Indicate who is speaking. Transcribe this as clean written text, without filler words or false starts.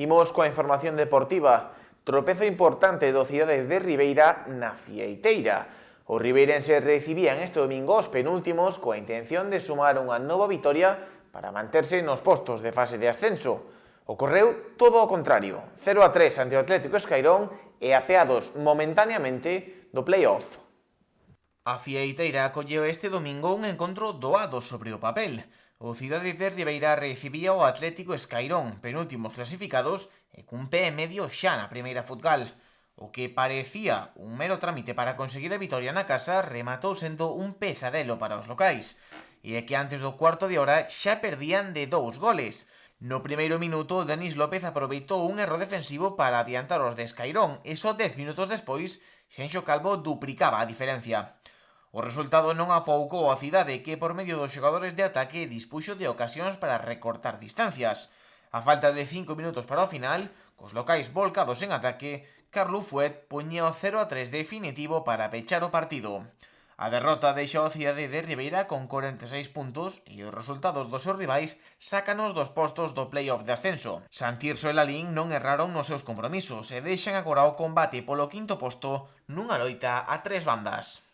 Speaker 1: Imos coa información deportiva. Tropezo importante do Cidade de Ribeira na Fieiteira. Os ribeirenses recibían este domingo os penúltimos coa intención de sumar unha nova vitoria para manterse nos postos de fase de ascenso. Ocorreu todo o contrario, 0-3 ante o Atlético Escairón e apeados momentaneamente do play-off.
Speaker 2: A Fieiteira acolleu este domingo un encontro doado sobre o papel. O Cidade de Ribeira recibía o Atlético Escairón, penúltimos clasificados, e cun pé e medio xa na primeira futgal. O que parecía un mero trámite para conseguir a vitoria na casa rematou sendo un pesadelo para os locais. E é que antes do cuarto de hora xa perdían de 2 goles. No primeiro minuto, Denis López aproveitou un erro defensivo para adiantar os de Escairón e só 10 minutos despois, Xenxo Calvo duplicaba a diferencia. O resultado non apoucou a Cidade, que por medio dos xogadores de ataque dispuxo de ocasións para recortar distancias. A falta de 5 minutos para o final, cos locais volcados en ataque, Carlu Fuet poñía o 0-3 definitivo para pechar o partido. A derrota deixa o Cidade de Ribeira con 46 puntos e os resultados dos seus rivais sácanos dos postos do play-off de ascenso. Santirso e Lalín non erraron nos seus compromisos e deixan agora o combate polo quinto posto nunha loita a 3 bandas.